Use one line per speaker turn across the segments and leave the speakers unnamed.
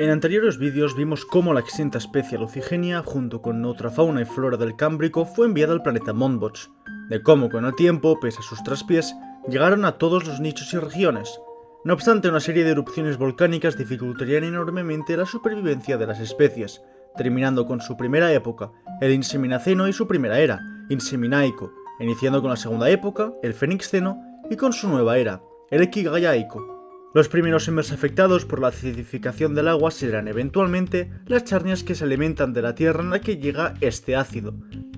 En anteriores vídeos vimos cómo la extinta especie Lucigenia, junto con otra fauna y flora del Cámbrico, fue enviada al planeta Mondbox, de cómo con el tiempo, pese a sus traspiés, llegaron a todos los nichos y regiones. No obstante, una serie de erupciones volcánicas dificultarían enormemente la supervivencia de las especies, terminando con su primera época, el Inseminaceno, y su primera era, Inseminaico, iniciando con la segunda época, el Fenixceno, y con su nueva era, el Equigaiaico. Los primeros en verse afectados por la acidificación del agua serán eventualmente las charnias que se alimentan de la tierra en la que llega este ácido.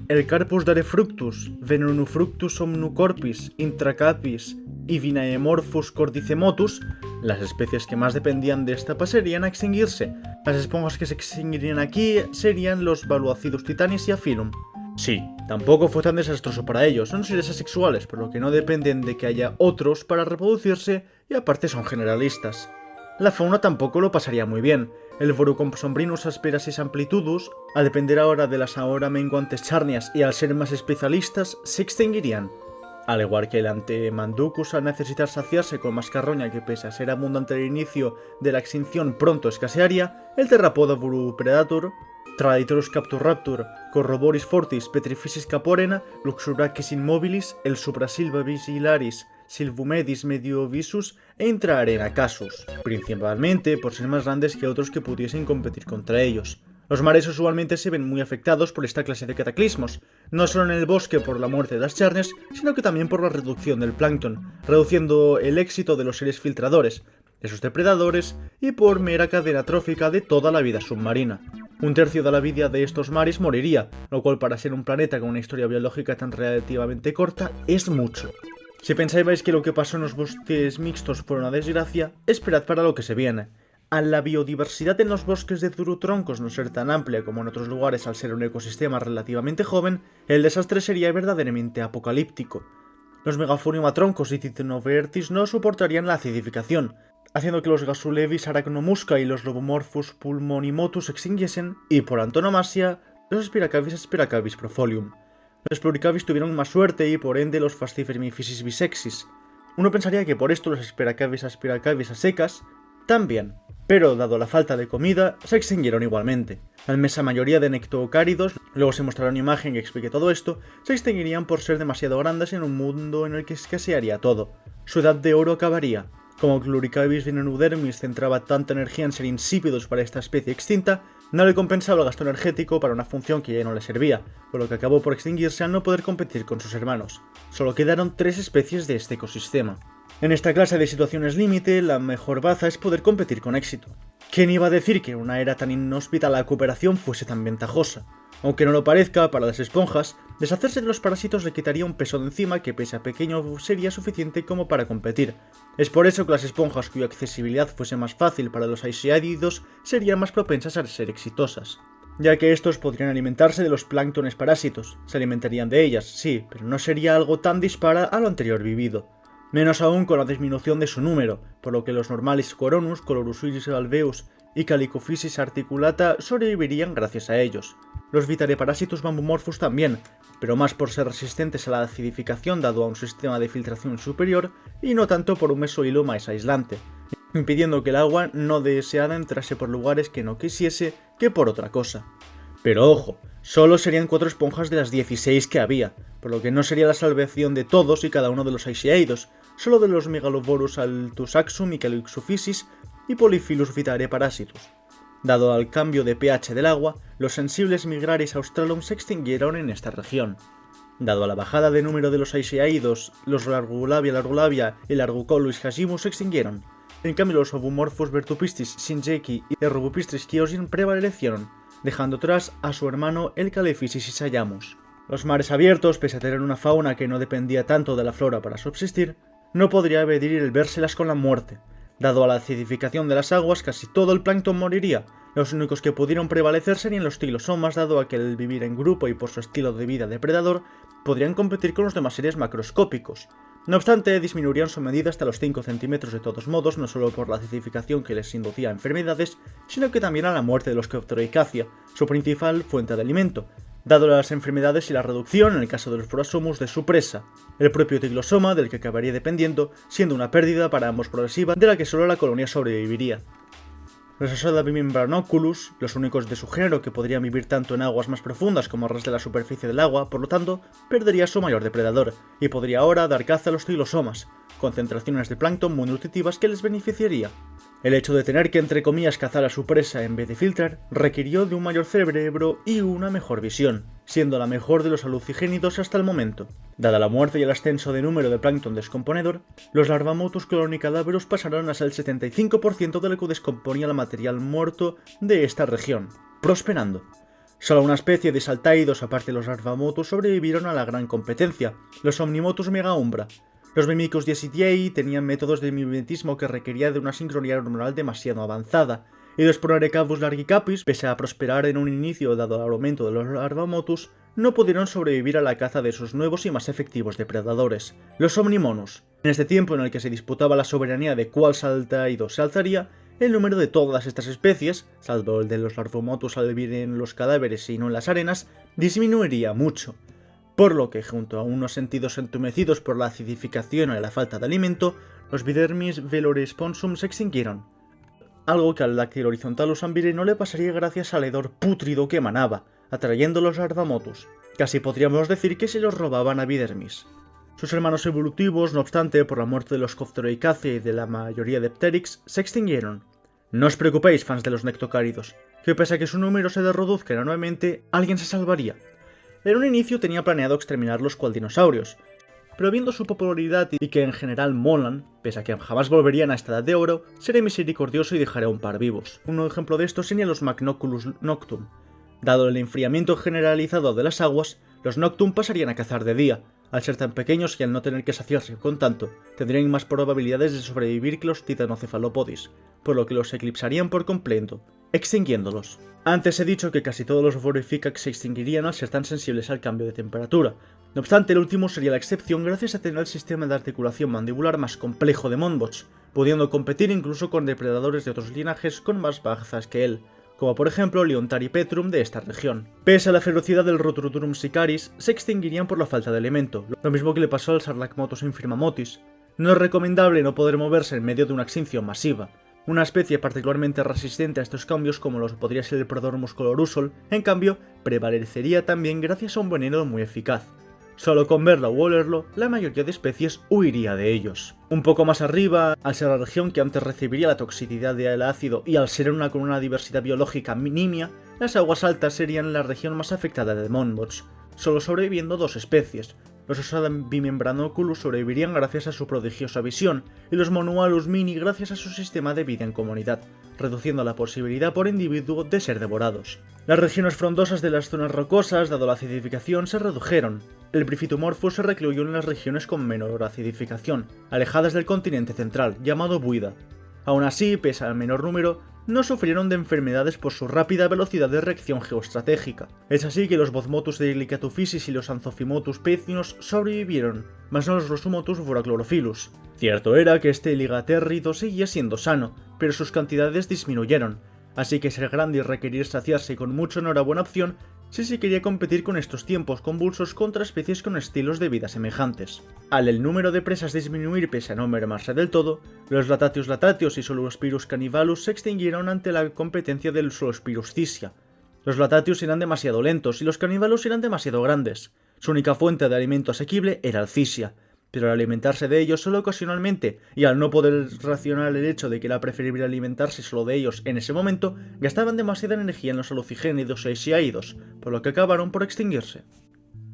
El Carpus darefructus, Venenufructus omnucorpis, Intracapis y Vinaemorphus cordycemotus, las especies que más dependían de esta pasarían a extinguirse. Las esponjas que se extinguirían aquí serían los Valuacidus titanis y Aphyllum. Sí, tampoco fue tan desastroso para ellos, son seres asexuales, por lo que no dependen de que haya otros para reproducirse y aparte son generalistas. La fauna tampoco lo pasaría muy bien. El Vorucompsombrinus asperasis amplitudus, a depender ahora de las ahora menguantes charnias y al ser más especialistas, se extinguirían. Al igual que el Antemanducus, al necesitar saciarse con más carroña que pese a ser abundante al inicio de la extinción pronto escasearía, el Theropoda Burupredator, Traditorus capturraptor, Corroboris fortis, Petrificis caporena, Luxuracis immobilis, el Suprasilva visilaris, Silvumedis mediovisus e Intraarena casus, principalmente por ser más grandes que otros que pudiesen competir contra ellos. Los mares usualmente se ven muy afectados por esta clase de cataclismos, no solo en el bosque por la muerte de las charnias, sino que también por la reducción del plancton, reduciendo el éxito de los seres filtradores, de sus depredadores y por mera cadena trófica de toda la vida submarina. Un tercio de la vida de estos mares moriría, lo cual para ser un planeta con una historia biológica tan relativamente corta es mucho. Si pensáis que lo que pasó en los bosques mixtos fue una desgracia, esperad para lo que se viene. Al la biodiversidad en los bosques de durotroncos no ser tan amplia como en otros lugares al ser un ecosistema relativamente joven, el desastre sería verdaderamente apocalíptico. Los Megaphoniumatroncos y Titanovertis no soportarían la acidificación, haciendo que los Gasulevis arachnomusca y los Lobomorphus pulmonimotus se extinguiesen, y por antonomasia, los Spiracavis profolium. Los Pluricavis tuvieron más suerte y por ende los Fascifermificis bisexis. Uno pensaría que por esto los Spiracavis a secas también, pero dado la falta de comida, se extinguieron igualmente. La inmensa mayoría de nectocáridos, luego se mostrará una imagen que explique todo esto, se extinguirían por ser demasiado grandes en un mundo en el que escasearía todo. Su edad de oro acabaría. Como Pluricavis venenudermis centraba tanta energía en ser insípidos para esta especie extinta, no le compensaba el gasto energético para una función que ya no le servía, por lo que acabó por extinguirse al no poder competir con sus hermanos. Solo quedaron 3 especies de este ecosistema. En esta clase de situaciones límite, la mejor baza es poder competir con éxito. ¿Quién iba a decir que en una era tan inhóspita la cooperación fuese tan ventajosa? Aunque no lo parezca, para las esponjas, deshacerse de los parásitos le quitaría un peso de encima que pese a pequeño sería suficiente como para competir. Es por eso que las esponjas cuya accesibilidad fuese más fácil para los aisiádidos serían más propensas a ser exitosas, ya que estos podrían alimentarse de los planctones parásitos. Se alimentarían de ellas, sí, pero no sería algo tan dispara a lo anterior vivido. Menos aún con la disminución de su número, por lo que los Normalis coronus, Colorusuis alveus y Calicophysis articulata sobrevivirían gracias a ellos. Los Vitareparasitus bambumorphus también, pero más por ser resistentes a la acidificación dado a un sistema de filtración superior y no tanto por un mesohilo más aislante, impidiendo que el agua no deseada entrase por lugares que no quisiese que por otra cosa. Pero ojo, solo serían 4 esponjas de las 16 que había, por lo que no sería la salvación de todos y cada uno de los aisiaidos, solo de los Megaloborus altusaxum y Calixophysis y Polyphilus vitareparasitus. Dado al cambio de pH del agua, los sensibles Migraris australum se extinguieron en esta región. Dado a la bajada de número de los aisiaidos, los Largulabia y Largucolus hagimus se extinguieron. En cambio, los Ovumorphus vertupistis shinjeki y Robupistris kiosin prevalecieron, dejando atrás a su hermano el Calephysis isayamus. Los mares abiertos, pese a tener una fauna que no dependía tanto de la flora para subsistir, no podría evitar el vérselas con la muerte. Dado a la acidificación de las aguas, casi todo el plancton moriría. Los únicos que pudieron prevalecer serían los tilosomas, dado a que el vivir en grupo y por su estilo de vida depredador, podrían competir con los demás seres macroscópicos. No obstante, disminuirían su medida hasta los 5 centímetros de todos modos, no solo por la acidificación que les inducía a enfermedades, sino que también a la muerte de los Pteroicacia, su principal fuente de alimento, dado las enfermedades y la reducción, en el caso de los Phorasomus, de su presa, el propio tiglosoma del que acabaría dependiendo, siendo una pérdida para ambos progresiva de la que solo la colonia sobreviviría. Los Asodabimembranoculus, los únicos de su género que podrían vivir tanto en aguas más profundas como a ras de la superficie del agua, por lo tanto, perdería su mayor depredador, y podría ahora dar caza a los Tylosomas, concentraciones de plancton muy nutritivas que les beneficiaría. El hecho de tener que entre comillas cazar a su presa en vez de filtrar requirió de un mayor cerebro y una mejor visión, siendo la mejor de los alucigénidos hasta el momento. Dada la muerte y el ascenso de número de plancton descomponedor, los Larvamotus clonicadáveros pasaron a ser el 75% de lo que descomponía el material muerto de esta región, prosperando. Solo una especie de saltáidos aparte de los Larvamotus sobrevivieron a la gran competencia, los Omnimotus megaumbra. Los Mimicus diasidiae tenían métodos de mimetismo que requería de una sincronía hormonal demasiado avanzada, y los Pronerecavus largicapis, pese a prosperar en un inicio dado el aumento de los Larvamotus, no pudieron sobrevivir a la caza de sus nuevos y más efectivos depredadores, los Omnimonus. En este tiempo en el que se disputaba la soberanía de cuál saltáido se alzaría, el número de todas estas especies, salvo el de los Larvamotus al vivir en los cadáveres y no en las arenas, disminuiría mucho. Por lo que, junto a unos sentidos entumecidos por la acidificación y la falta de alimento, los Bidermis veloresponsum se extinguieron. Algo que al Dactylohorizontalus ambire no le pasaría gracias al hedor pútrido que emanaba, atrayendo los Larvamotus. Casi podríamos decir que se los robaban a Bidermis. Sus hermanos evolutivos, no obstante, por la muerte de los Copteroicaceae y de la mayoría de Pteryx, se extinguieron. No os preocupéis, fans de los nectocáridos, que pese a que su número se reduzca enormemente, alguien se salvaría. En un inicio tenía planeado exterminarlos cual dinosaurios, pero viendo su popularidad y que en general molan, pese a que jamás volverían a esta edad de oro, seré misericordioso y dejaré a un par vivos. Un ejemplo de esto serían los Magnoculus noctum. Dado el enfriamiento generalizado de las aguas, los noctum pasarían a cazar de día. Al ser tan pequeños y al no tener que saciarse con tanto, tendrían más probabilidades de sobrevivir que los Titanocephalopodis, por lo que los eclipsarían por completo, extinguiéndolos. Antes he dicho que casi todos los Vorificax se extinguirían al ser tan sensibles al cambio de temperatura. No obstante, el último sería la excepción gracias a tener el sistema de articulación mandibular más complejo de Monbots, pudiendo competir incluso con depredadores de otros linajes con más bazas que él, como por ejemplo Leontaripetrum de esta región. Pese a la ferocidad del Roturoturum sicaris, se extinguirían por la falta de alimento, lo mismo que le pasó al Sarlacmotus infirmamotis. No es recomendable no poder moverse en medio de una extinción masiva. Una especie particularmente resistente a estos cambios como lo podría ser el Prodormus colorusol, en cambio, prevalecería también gracias a un veneno muy eficaz. Solo con verlo o olerlo, la mayoría de especies huiría de ellos. Un poco más arriba, al ser la región que antes recibiría la toxicidad del ácido y al ser con una diversidad biológica nimia, las aguas altas serían la región más afectada de Monbots, solo sobreviviendo dos especies. Los Asodabimembranoculus sobrevivirían gracias a su prodigiosa visión, y los Monualus mini gracias a su sistema de vida en comunidad, reduciendo la posibilidad por individuo de ser devorados. Las regiones frondosas de las zonas rocosas, dado la acidificación, se redujeron. El Bryphitomorphus se recluyó en las regiones con menor acidificación, alejadas del continente central, llamado Buida. Aún así, pese al menor número, no sufrieron de enfermedades por su rápida velocidad de reacción geoestratégica. Es así que los Bozmotus de Licatophysis y los Anthophymotus pecinos sobrevivieron, mas no los Rosumotus vorachlorophilus. Cierto era que este ligatérrido seguía siendo sano, pero sus cantidades disminuyeron, así que ser grande y requerir saciarse con mucho no era buena opción si se quería competir con estos tiempos convulsos contra especies con estilos de vida semejantes. Al el número de presas disminuir pese a no mermarse del todo, los Latatius latatius y Solospirus canivalus se extinguieron ante la competencia del Solospirus cissia. Los Latatius eran demasiado lentos y los canivalus eran demasiado grandes. Su única fuente de alimento asequible era el cissia, pero al alimentarse de ellos solo ocasionalmente, y al no poder racionar el hecho de que era preferible alimentarse solo de ellos en ese momento, gastaban demasiada energía en los alucigénidos e isiáidos, por lo que acabaron por extinguirse.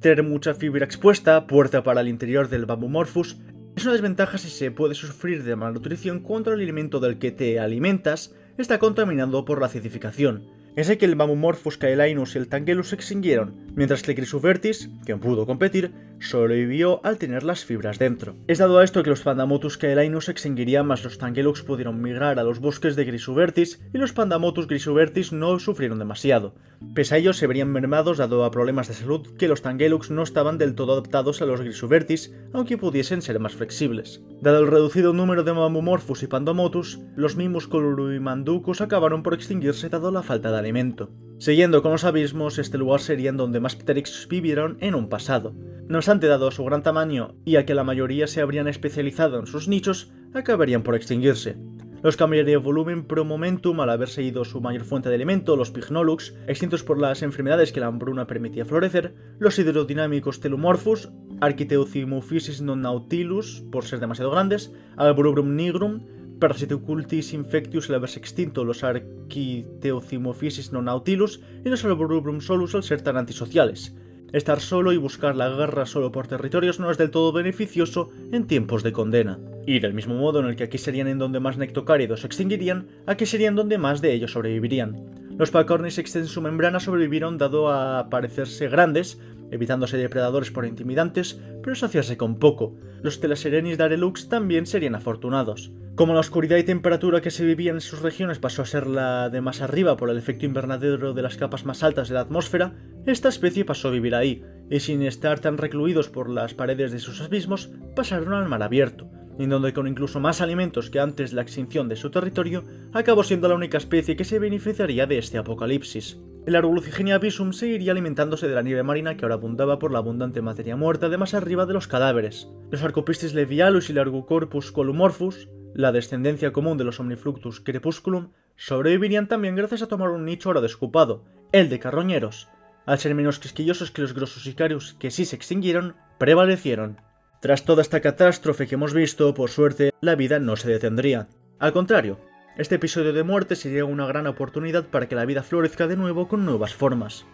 Tener mucha fibra expuesta, puerta para el interior del Bambumorphus, es una desventaja si se puede sufrir de malnutrición cuando el alimento del que te alimentas está contaminado por la acidificación. Es que el Bambumorphus caelinus y el Tangelus se extinguieron, mientras que el Grisuvertis, que pudo competir, sobrevivió al tener las fibras dentro. Es dado a esto que los Pandamotus caelinus se extinguirían, mas los Tangelux pudieron migrar a los bosques de Grisuvertis y los Pandamotus grisuvertis no sufrieron demasiado. Pese a ello se verían mermados dado a problemas de salud que los Tangelux no estaban del todo adaptados a los Grisuvertis, aunque pudiesen ser más flexibles. Dado el reducido número de Bambumorphus y Pandamotus, los Mimus coluruimanducus acabaron por extinguirse dado la falta de alimento. Siguiendo con los abismos, este lugar sería donde más Pteryx vivieron en un pasado. No obstante, dado su gran tamaño y a que la mayoría se habrían especializado en sus nichos, acabarían por extinguirse. Los cambiaría de volumen pro momentum al haberse ido su mayor fuente de alimento, los Pycnolux, extintos por las enfermedades que la hambruna permitía florecer, los hidrodinámicos Telomorphus, Architeuthymophysis non nautilus, por ser demasiado grandes, Alborubrum nigrum, Parasitocultis infectius al haberse extinto los Architeuthymophysis non nautilus y los Alborubrum solus al ser tan antisociales. Estar solo y buscar la guerra solo por territorios no es del todo beneficioso en tiempos de condena. Y del mismo modo en el que aquí serían en donde más nectocáridos se extinguirían, aquí serían donde más de ellos sobrevivirían. Los Pacornis extenden su membrana sobrevivieron dado a parecerse grandes, evitándose depredadores por intimidantes, pero saciarse con poco. Los Thelaserenis darelux también serían afortunados. Como la oscuridad y temperatura que se vivía en sus regiones pasó a ser la de más arriba por el efecto invernadero de las capas más altas de la atmósfera, esta especie pasó a vivir ahí, y sin estar tan recluidos por las paredes de sus abismos, pasaron al mar abierto, en donde con incluso más alimentos que antes de la extinción de su territorio, acabó siendo la única especie que se beneficiaría de este apocalipsis. El Argulucigenia abyssum seguiría alimentándose de la nieve marina que ahora abundaba por la abundante materia muerta de más arriba de los cadáveres. Los Archopistes levialus y el Argocorpus columorphus, la descendencia común de los Omnifluctus crepusculum, sobrevivirían también gracias a tomar un nicho ahora desocupado, el de carroñeros. Al ser menos quisquillosos que los Grossosicarius que sí se extinguieron, prevalecieron. Tras toda esta catástrofe que hemos visto, por suerte, la vida no se detendría. Al contrario, este episodio de muerte sería una gran oportunidad para que la vida florezca de nuevo con nuevas formas.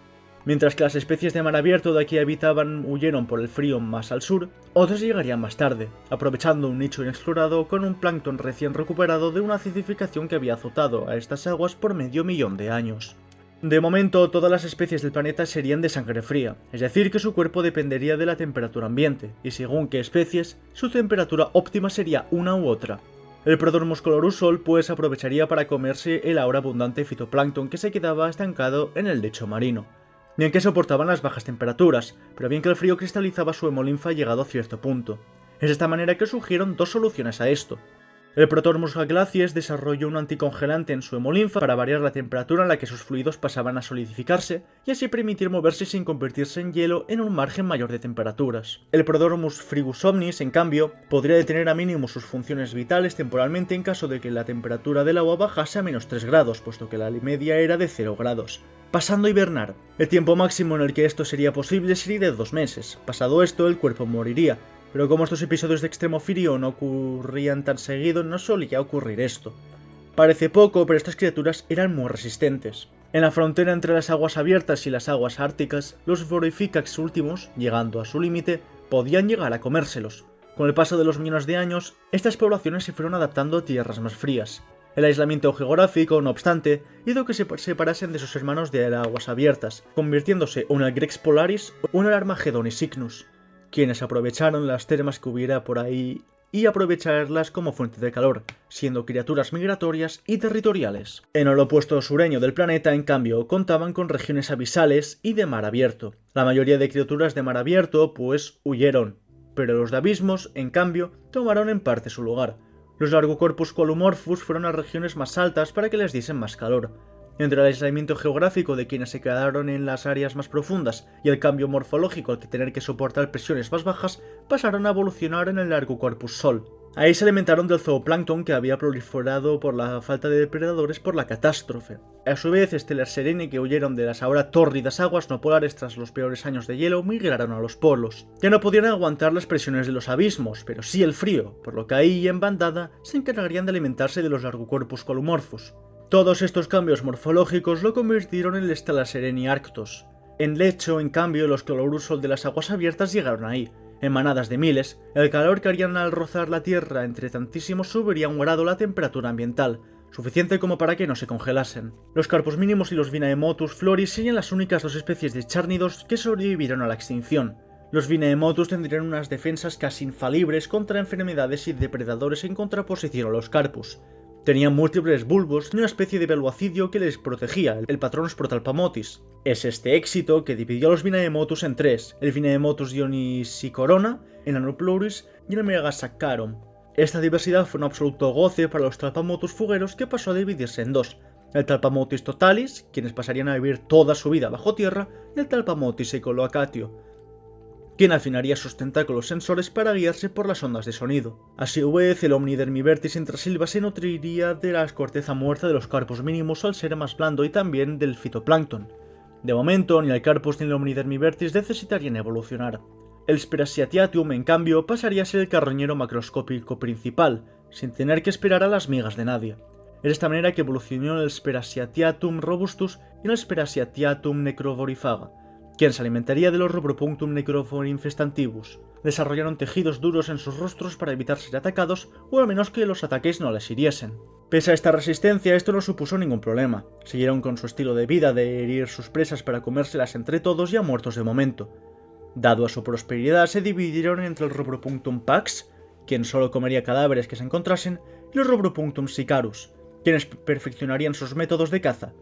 Mientras que las especies de mar abierto de aquí habitaban huyeron por el frío más al sur, otras llegarían más tarde, aprovechando un nicho inexplorado con un plancton recién recuperado de una acidificación que había azotado a estas aguas por medio millón de años. De momento, todas las especies del planeta serían de sangre fría, es decir, que su cuerpo dependería de la temperatura ambiente, y según qué especies, su temperatura óptima sería una u otra. El Prodormus colorusol pues aprovecharía para comerse el ahora abundante fitoplancton que se quedaba estancado en el lecho marino. Bien que soportaban las bajas temperaturas, pero bien que el frío cristalizaba su hemolinfa llegado a cierto punto. Es de esta manera que surgieron dos soluciones a esto. El Protormus glacies desarrolló un anticongelante en su hemolinfa para variar la temperatura en la que sus fluidos pasaban a solidificarse y así permitir moverse sin convertirse en hielo en un margen mayor de temperaturas. El Prodormus frigus omnis, en cambio, podría detener a mínimo sus funciones vitales temporalmente en caso de que la temperatura del agua bajase a menos 3 grados, puesto que la media era de 0 grados. Pasando a hibernar. El tiempo máximo en el que esto sería posible sería de 2 meses. Pasado esto, el cuerpo moriría. Pero como estos episodios de extremo frío no ocurrían tan seguido, no solía ocurrir esto. Parece poco, pero estas criaturas eran muy resistentes. En la frontera entre las aguas abiertas y las aguas árticas, los Phorificax últimos, llegando a su límite, podían llegar a comérselos. Con el paso de los millones de años, estas poblaciones se fueron adaptando a tierras más frías. El aislamiento geográfico, no obstante, hizo que se separasen de sus hermanos de las aguas abiertas, convirtiéndose o en el Grex Polaris o en el Armagedonis Cygnus, quienes aprovecharon las termas que hubiera por ahí y aprovecharlas como fuente de calor, siendo criaturas migratorias y territoriales. En el opuesto sureño del planeta, en cambio, contaban con regiones abisales y de mar abierto. La mayoría de criaturas de mar abierto, pues, huyeron, pero los de abismos, en cambio, tomaron en parte su lugar. Los Largocorpus columorphus fueron a regiones más altas para que les diesen más calor. Entre el aislamiento geográfico de quienes se quedaron en las áreas más profundas y el cambio morfológico al que tener que soportar presiones más bajas, pasaron a evolucionar en el Largocorpus Sol. Ahí se alimentaron del zooplancton que había proliferado por la falta de depredadores por la catástrofe. A su vez, Thelasereni, que huyeron de las ahora tórridas aguas no polares tras los peores años de hielo, migraron a los polos. Ya no podían aguantar las presiones de los abismos, pero sí el frío, por lo que ahí, en bandada, se encargarían de alimentarse de los Largocorpus columorphus. Todos estos cambios morfológicos lo convirtieron en el Thelasereni arctos. En lecho, en cambio, los Colorusol de las aguas abiertas llegaron ahí. En manadas de miles, el calor que harían al rozar la tierra entre tantísimos subiría un grado la temperatura ambiental, suficiente como para que no se congelasen. Los Carpus minimus y los Vinaemotus floris serían las únicas dos especies de charnídeos que sobrevivieron a la extinción. Los Vinaemotus tendrían unas defensas casi infalibles contra enfermedades y depredadores en contraposición a los Carpus. Tenían múltiples bulbos y una especie de veluacidio que les protegía, el Patronus protalpamotis. Es este éxito que dividió a los Vinaemotus en tres, el Vinaemotus dionisicorona, el Anoploris y el Megasaccharum. Esta diversidad fue un absoluto goce para los Talpamotus fugueros que pasó a dividirse en dos, el Talpamotis totalis, quienes pasarían a vivir toda su vida bajo tierra, y el Talpamotis ecoloacatio. quien afinaría sus tentáculos sensores para guiarse por las ondas de sonido. A su vez, el Omnidermivertis intrasilva se nutriría de la corteza muerta de los carpos mínimos al ser más blando y también del fitoplancton. De momento, ni el Carpus ni el Omnidermivertis necesitarían evolucionar. El Sperasiatiatum, en cambio, pasaría a ser el carroñero macroscópico principal, sin tener que esperar a las migas de nadie. Es de esta manera que evolucionó el Sperasiatiatum robustus y el Sperasiatiatum necrovorifaga, quien se alimentaría de los Rubropunctum necrovorinfestantibus. Desarrollaron tejidos duros en sus rostros para evitar ser atacados, o al menos que los ataques no les hiriesen. Pese a esta resistencia, esto no supuso ningún problema. Siguieron con su estilo de vida de herir sus presas para comérselas entre todos ya muertos de momento. Dado a su prosperidad, se dividieron entre el Rubropunctum pax, quien solo comería cadáveres que se encontrasen, y los Rubropunctum sicarus, quienes perfeccionarían sus métodos de caza,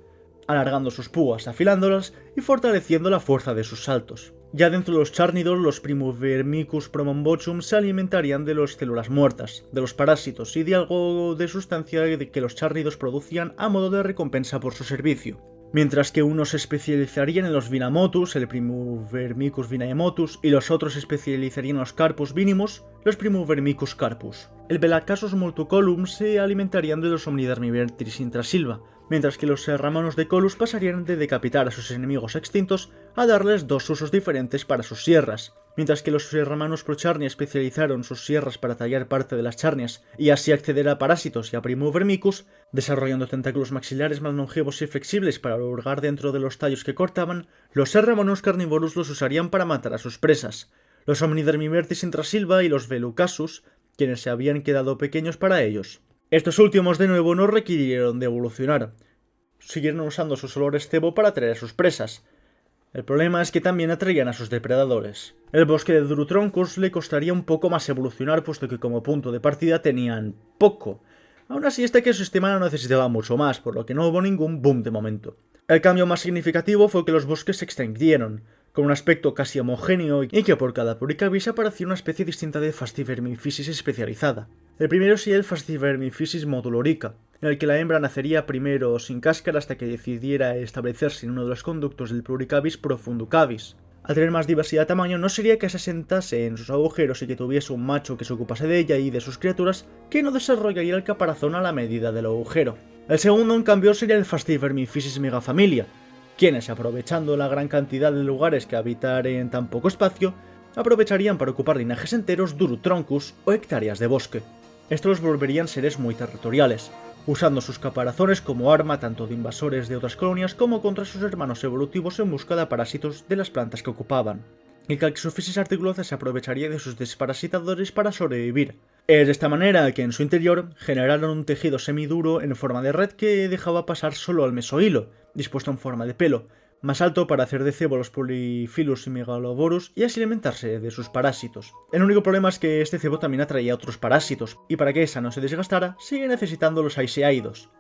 alargando sus púas, afilándolas y fortaleciendo la fuerza de sus saltos. Ya dentro de los charnidos, los Primovermicus promombochum se alimentarían de las células muertas, de los parásitos y de algo de sustancia que los charnidos producían a modo de recompensa por su servicio. Mientras que unos se especializarían en los Vinamotus, el Primovermicus vinaemotus, y los otros se especializarían en los Carpus vinimus, los Primovermicus carpus. El Belaccasus multicolum se alimentarían de los Omnidermivertis intrasilva, mientras que los Serramanos de Colus pasarían de decapitar a sus enemigos extintos a darles dos usos diferentes para sus sierras. Mientras que los Serramanos procharnia especializaron sus sierras para tallar parte de las charnias y así acceder a parásitos y a Primovermicus, desarrollando tentáculos maxilares más longevos y flexibles para hurgar dentro de los tallos que cortaban, los Serramanos carnívoros los usarían para matar a sus presas. Los Omnidermivertis intrasilva y los Velucasus, quienes se habían quedado pequeños para ellos. Estos últimos, de nuevo, no requirieron de evolucionar. Siguieron usando sus olores cebo para atraer a sus presas. El problema es que también atraían a sus depredadores. El bosque de Durotroncus le costaría un poco más evolucionar, puesto que como punto de partida tenían poco. Aún así, este ecosistema no necesitaba mucho más, por lo que no hubo ningún boom de momento. El cambio más significativo fue que los bosques se extinguieron, con un aspecto casi homogéneo y que por cada Puricavis aparecía una especie distinta de Fastivermiphysis especializada. El primero sería el Fastivermiphysis modulorica, en el que la hembra nacería primero sin cáscara hasta que decidiera establecerse en uno de los conductos del Pluricavis profunducavis. Al tener más diversidad de tamaño, no sería que se asentase en sus agujeros y que tuviese un macho que se ocupase de ella y de sus criaturas, que no desarrollaría el caparazón a la medida del agujero. El segundo, en cambio, sería el Fastivermiphysis megafamilia, quienes, aprovechando la gran cantidad de lugares que habitar en tan poco espacio, aprovecharían para ocupar linajes enteros, Durotroncus o hectáreas de bosque. Estos los volverían seres muy territoriales, usando sus caparazones como arma tanto de invasores de otras colonias como contra sus hermanos evolutivos en busca de parásitos de las plantas que ocupaban. El Calxophysis articulosa se aprovecharía de sus desparasitadores para sobrevivir. Es de esta manera que en su interior generaron un tejido semiduro en forma de red que dejaba pasar solo al mesohilo, dispuesto en forma de pelo, más alto para hacer de cebo los Polyphyllus y Megaloborus y así alimentarse de sus parásitos. El único problema es que este cebo también atraía otros parásitos, y para que esa no se desgastara, sigue necesitando los Aiseaidos.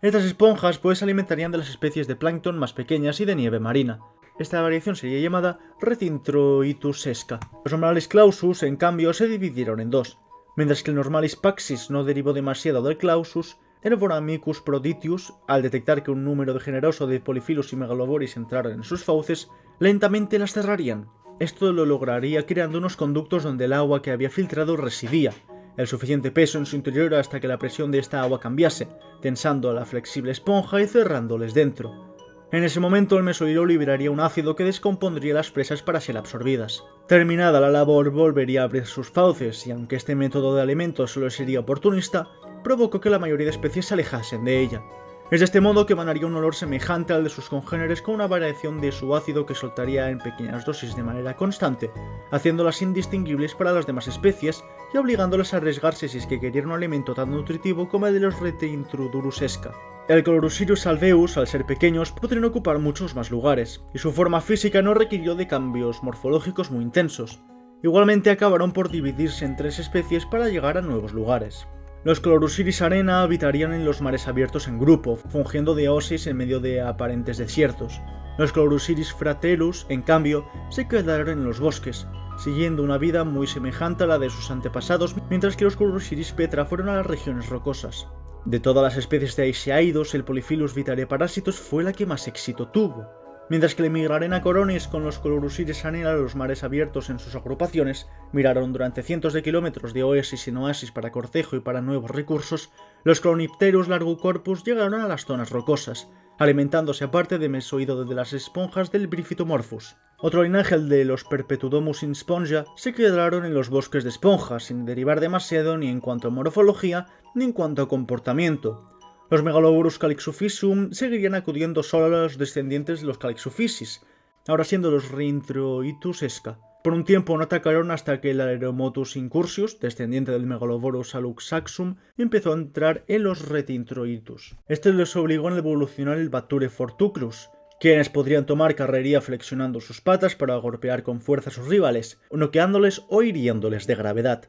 Estas esponjas pues se alimentarían de las especies de plancton más pequeñas y de nieve marina. Esta variación sería llamada Retintroitus sesca. Los Normalis clausus, en cambio, se dividieron en dos. Mientras que el Normalis paxis no derivó demasiado del clausus, el Voramicus proditius, al detectar que un número generoso de Polyphyllus y Megaloboris entraron en sus fauces, lentamente las cerrarían. Esto lo lograría creando unos conductos donde el agua que había filtrado residía, el suficiente peso en su interior hasta que la presión de esta agua cambiase, tensando a la flexible esponja y cerrándoles dentro. En ese momento el mesohilo liberaría un ácido que descompondría las presas para ser absorbidas. Terminada la labor volvería a abrir sus fauces y aunque este método de alimento solo sería oportunista, provocó que la mayoría de especies se alejasen de ella. Es de este modo que emanaría un olor semejante al de sus congéneres con una variación de su ácido que soltaría en pequeñas dosis de manera constante, haciéndolas indistinguibles para las demás especies y obligándolas a arriesgarse si es que querían un alimento tan nutritivo como el de los Retintrudurus sesca. El Chlorusirus alveus, al ser pequeños, podrían ocupar muchos más lugares, y su forma física no requirió de cambios morfológicos muy intensos. Igualmente acabaron por dividirse en tres especies para llegar a nuevos lugares. Los Chlorusirus arena habitarían en los mares abiertos en grupo, fungiendo de oasis en medio de aparentes desiertos. Los Chlorusirus fraterus, en cambio, se quedaron en los bosques, siguiendo una vida muy semejante a la de sus antepasados, mientras que los Chlorusirus petra fueron a las regiones rocosas. De todas las especies de Aiseaidos, el Polyphyllus vitareparásitos fue la que más éxito tuvo. Mientras que el Migrarena coronis con los Colurosiris anhelan los mares abiertos en sus agrupaciones, miraron durante cientos de kilómetros de oasis en oasis para cortejo y para nuevos recursos, los Clonipterus largocorpus llegaron a las zonas rocosas, alimentándose aparte de mesoído de las esponjas del Bryphitomorphus. Otro linaje, el de los Perpetuodomus in Spongia, se quedaron en los bosques de esponjas, sin derivar demasiado ni en cuanto a morfología ni en cuanto a comportamiento. Los Megaloborus calixophysium seguirían acudiendo solo a los descendientes de los Calixophysis, ahora siendo los Rhintroitus esca. Por un tiempo no atacaron hasta que el Aeromotus incursius, descendiente del Megaloborus aluxaxum, empezó a entrar en los Retintroitus. Este les obligó a evolucionar el Bature fortuclus, quienes podrían tomar carrería flexionando sus patas para golpear con fuerza a sus rivales, noqueándoles o hiriéndoles de gravedad.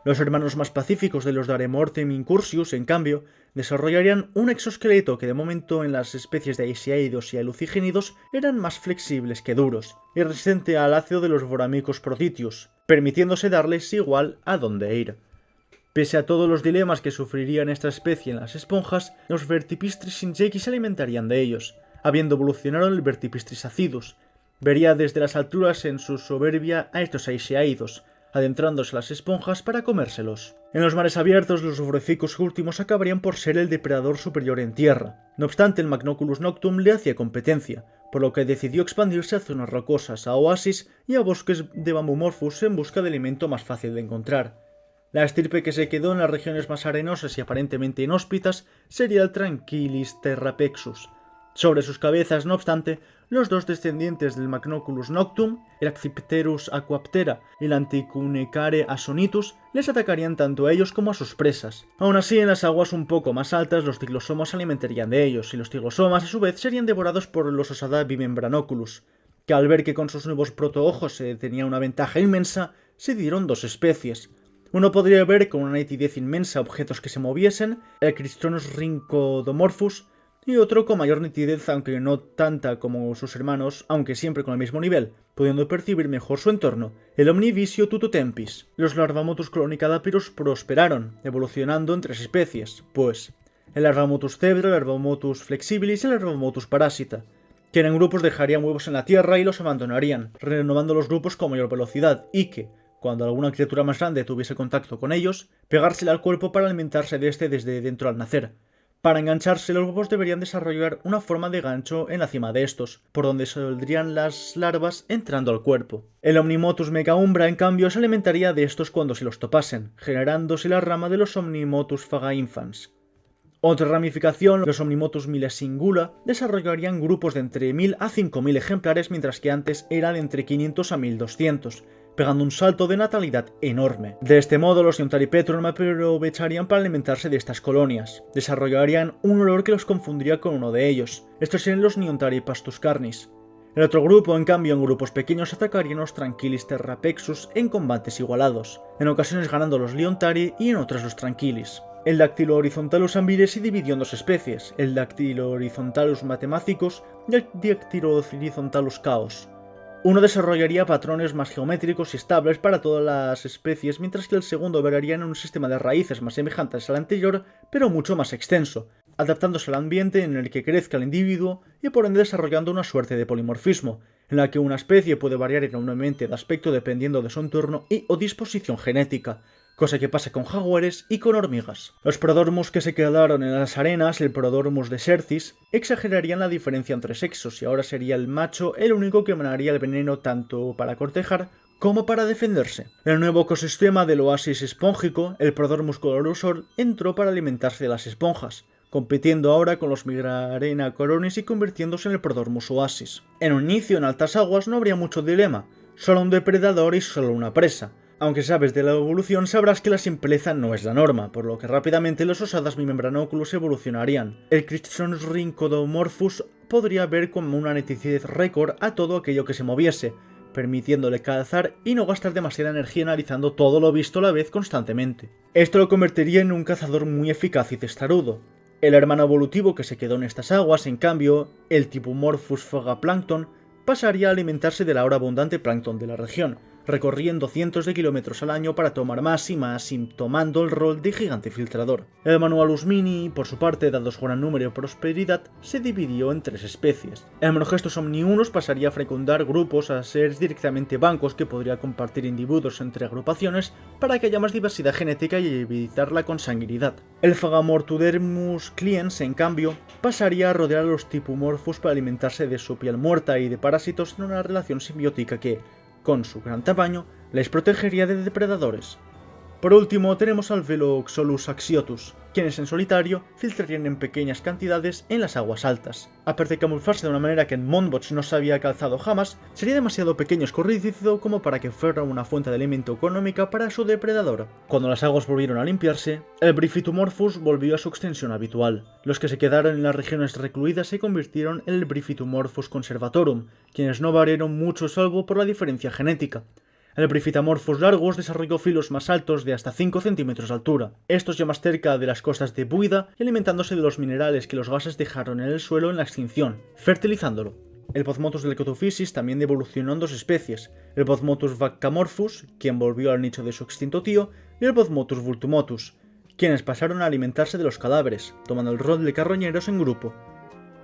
Los hermanos más pacíficos de los Daremortem incursius, en cambio, desarrollarían un exoesqueleto que de momento en las especies de Aesiaidos y Elucigénidos eran más flexibles que duros, y resistente al ácido de los Voramicus protitius, permitiéndose darles igual a dónde ir. Pese a todos los dilemas que sufrirían esta especie en las esponjas, los Vertipistris sinjeki se alimentarían de ellos, habiendo evolucionado el Vertipistris acidus. Vería desde las alturas en su soberbia a estos Aesiaidos, adentrándose a las esponjas para comérselos. En los mares abiertos, los Uroficus últimos acabarían por ser el depredador superior en tierra. No obstante, el Magnoculus noctum le hacía competencia, por lo que decidió expandirse a zonas rocosas, a oasis y a bosques de Bambumorphus en busca de alimento más fácil de encontrar. La estirpe que se quedó en las regiones más arenosas y aparentemente inhóspitas sería el Tranquilis terrapexus. Sobre sus cabezas, no obstante, los dos descendientes del Magnoculus noctum, el Accipterus aquaptera y el Anticunecare asonitus, les atacarían tanto a ellos como a sus presas. Aún así, en las aguas un poco más altas, los tiglosomas se alimentarían de ellos, y los tiglosomas a su vez serían devorados por los Osada bimembranoculus, que al ver que con sus nuevos protoojos se tenía una ventaja inmensa, se dieron dos especies. Uno podría ver con una nitidez inmensa objetos que se moviesen, el Cristronus rhynchodomorphus, y otro con mayor nitidez, aunque no tanta como sus hermanos, aunque siempre con el mismo nivel, pudiendo percibir mejor su entorno, el Omnivisio tututempis. Los Larvamotus clonicadapirus prosperaron, evolucionando en tres especies, pues el Larvamotus cebra, el Larvamotus flexibilis y el Larvamotus parásita, que en grupos dejarían huevos en la tierra y los abandonarían, renovando los grupos con mayor velocidad, y que, cuando alguna criatura más grande tuviese contacto con ellos, pegársela al cuerpo para alimentarse de este desde dentro al nacer. Para engancharse, los huevos deberían desarrollar una forma de gancho en la cima de estos, por donde saldrían las larvas entrando al cuerpo. El Omnimotus megaumbra, en cambio, se alimentaría de estos cuando se los topasen, generándose la rama de los Omnimotus fagainfans. Otra ramificación, los Omnimotus milesingula, desarrollarían grupos de entre 1000 a 5000 ejemplares, mientras que antes eran entre 500 a 1200. Pegando un salto de natalidad enorme. De este modo, los Neontaripetum aprovecharían para alimentarse de estas colonias. Desarrollarían un olor que los confundiría con uno de ellos. Estos serían los Neontaripastus carnis. El otro grupo, en cambio, en grupos pequeños atacarían los Tranquilis terrapexus en combates igualados, en ocasiones ganando los Leontari y en otras los Tranquilis. El Dactylohorizontalus ambilis se dividió en dos especies, el Dactylohorizontalus mathematicus y el Dactylohorizontalus chaos. Uno desarrollaría patrones más geométricos y estables para todas las especies, mientras que el segundo operaría en un sistema de raíces más semejantes al anterior, pero mucho más extenso, adaptándose al ambiente en el que crezca el individuo y por ende desarrollando una suerte de polimorfismo, en la que una especie puede variar enormemente de aspecto dependiendo de su entorno y o disposición genética, cosa que pasa con jaguares y con hormigas. Los Prodormus que se quedaron en las arenas, el Prodormus desertis, exagerarían la diferencia entre sexos y ahora sería el macho el único que emanaría el veneno tanto para cortejar como para defenderse. En el nuevo ecosistema del oasis espóngico, el Prodormus colorusor entró para alimentarse de las esponjas, compitiendo ahora con los Migrarena coronis y convirtiéndose en el Prodormus oasis. En un inicio, en altas aguas, no habría mucho dilema, solo un depredador y solo una presa. Aunque sabes de la evolución, sabrás que la simpleza no es la norma, por lo que rápidamente los osadas bimembranoculus evolucionarían. El Cristronus rhynchodomorphus podría ver como una nitidez récord a todo aquello que se moviese, permitiéndole cazar y no gastar demasiada energía analizando todo lo visto a la vez constantemente. Esto lo convertiría en un cazador muy eficaz y testarudo. El hermano evolutivo que se quedó en estas aguas, en cambio, el Tipomorphus phogaplancton, pasaría a alimentarse del ahora abundante plancton de la región, recorriendo cientos de kilómetros al año para tomar más y tomando el rol de gigante filtrador. El Manualus mini, por su parte, dado su gran número y prosperidad, se dividió en 3 especies. El Monogestus omniunus pasaría a fecundar grupos a ser directamente bancos que podría compartir individuos entre agrupaciones para que haya más diversidad genética y evitar la consanguinidad. El Phagamortudermus cliens, en cambio, pasaría a rodear a los Tipomorphus para alimentarse de su piel muerta y de parásitos en una relación simbiótica que, con su gran tamaño, les protegería de depredadores. Por último, tenemos al Veloxolus axiotus, quienes en solitario filtrarían en pequeñas cantidades en las aguas altas. Aparte de camuflarse de una manera que en Monbots no se había calzado jamás, sería demasiado pequeño y escurridizo como para que fuera una fuente de alimento económica para su depredador. Cuando las aguas volvieron a limpiarse, el Briphitumorphus volvió a su extensión habitual. Los que se quedaron en las regiones recluidas se convirtieron en el Briphitumorphus conservatorum, quienes no variaron mucho salvo por la diferencia genética. El Briphitamorphus largus desarrolló filos más altos de hasta 5 centímetros de altura, estos ya más cerca de las costas de Buida y alimentándose de los minerales que los gases dejaron en el suelo en la extinción, fertilizándolo. El Pothmotus del Ecotophysis también evolucionó en 2 especies, el Pothmotus vaccamorphus, quien volvió al nicho de su extinto tío, y el Pothmotus vultumotus, quienes pasaron a alimentarse de los cadáveres, tomando el rol de carroñeros en grupo.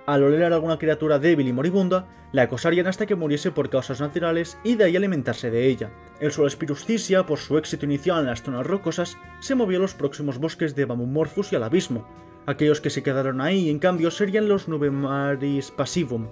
Al oler a alguna criatura débil y moribunda, la acosarían hasta que muriese por causas naturales y de ahí alimentarse de ella. El Solespirusticia, por su éxito inicial en las zonas rocosas, se movió a los próximos bosques de Bamumorphus y al abismo. Aquellos que se quedaron ahí, en cambio, serían los Nubemaris passivum,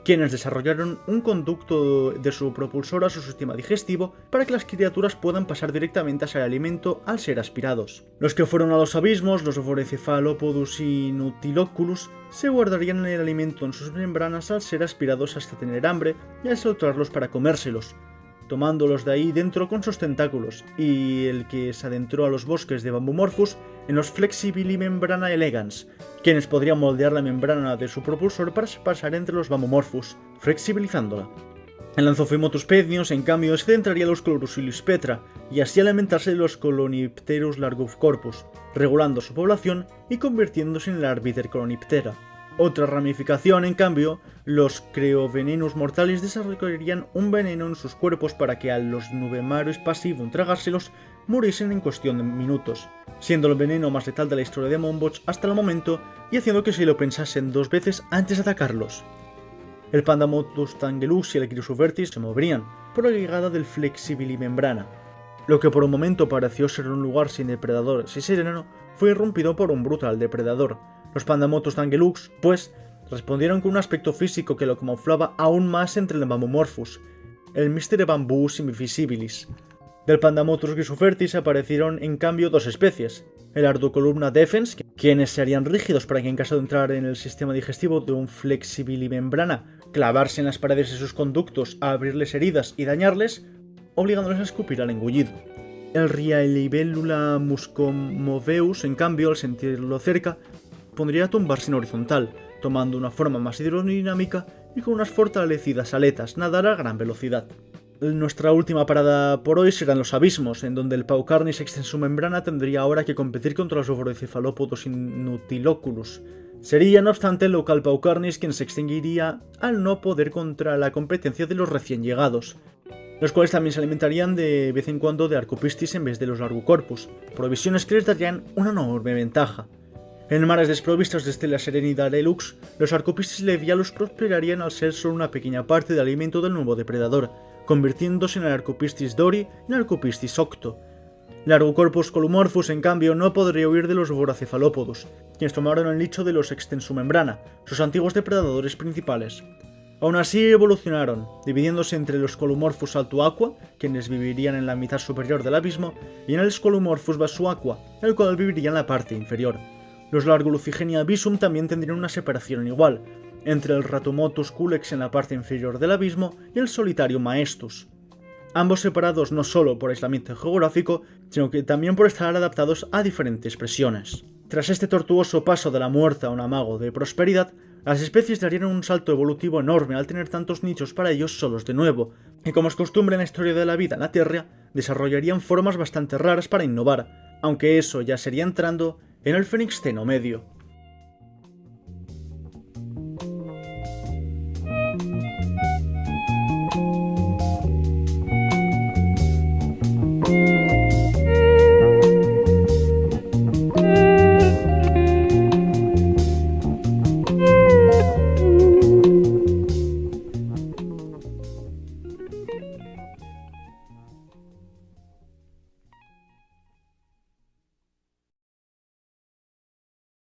quienes desarrollaron un conducto de su propulsor a su sistema digestivo para que las criaturas puedan pasar directamente hacia el alimento al ser aspirados. Los que fueron a los abismos, los Vorecephalopodus y Nutiloculus, se guardarían el alimento en sus membranas al ser aspirados hasta tener hambre y al soltarlos para comérselos, tomándolos de ahí dentro con sus tentáculos, y el que se adentró a los bosques de Bambumorphus en los Flexibilimembrana elegans, quienes podrían moldear la membrana de su propulsor para pasar entre los Bambumorphus, flexibilizándola. El Lanzophymotus pedios, en cambio, se centraría en los Chlorusilus petra, y así alimentarse de los Colonipterus largocorpus, regulando su población y convirtiéndose en la Arbiter coloniptera. Otra ramificación, en cambio, los Creovenenus mortalis desarrollarían un veneno en sus cuerpos para que a los Nubemaris passivum tragárselos muriesen en cuestión de minutos, siendo el veneno más letal de la historia de Monbots hasta el momento y haciendo que se lo pensasen 2 veces antes de atacarlos. El Pandamotus tangelus y el Chrysovertis se moverían por la llegada del Flexibilimembrana. Lo que por un momento pareció ser un lugar sin depredadores y sereno fue irrumpido por un brutal depredador. Los Pandamotus tangelux, pues, respondieron con un aspecto físico que lo camuflaba aún más entre el Bambumorphus, el Mystere Bambus invisibilis. Del Pandamotus grisofertis aparecieron en cambio 2 especies, el Arducolumna defens, quienes se harían rígidos para que en caso de entrar en el sistema digestivo de un Flexibilimembrana, clavarse en las paredes de sus conductos a abrirles heridas y dañarles, obligándoles a escupir al engullido. El Rhiaelibellula muscomoveus, en cambio, al sentirlo cerca, pondría a tumbarse en horizontal, tomando una forma más hidrodinámica y con unas fortalecidas aletas, nadar a gran velocidad. Nuestra última parada por hoy serán los abismos, en donde el Paucarnis extensumembrana tendría ahora que competir contra los Vorecephalopodus Nutiloculus. Sería, no obstante, el local Paucarnis quien se extinguiría al no poder contra la competencia de los recién llegados, los cuales también se alimentarían de vez en cuando de Arcopistis en vez de los Largocorpus, provisiones que les darían una enorme ventaja. En mares desprovistos de Stella Serenida Relux, los Arcopistis levialus prosperarían al ser solo una pequeña parte del alimento del nuevo depredador, convirtiéndose en el Arcopistis dori y en el Arcopistis octo. Largocorpus columorphus, en cambio, no podría huir de los Voracephalopodus, quienes tomaron el nicho de los extensumembrana, sus antiguos depredadores principales. Aún así evolucionaron, dividiéndose entre los Columorphus altoaqua, quienes vivirían en la mitad superior del abismo, y en el Scolumorphus basuaqua, el cual viviría en la parte inferior. Los Largolufigenia abyssum también tendrían una separación igual, entre el Ratomotus culex en la parte inferior del abismo y el Solitarium maestus. Ambos separados no solo por aislamiento geográfico, sino que también por estar adaptados a diferentes presiones. Tras este tortuoso paso de la muerte a un amago de prosperidad, las especies darían un salto evolutivo enorme al tener tantos nichos para ellos solos de nuevo, y como es costumbre en la historia de la vida en la Tierra, desarrollarían formas bastante raras para innovar, aunque eso ya sería entrando en el Fenixteno medio.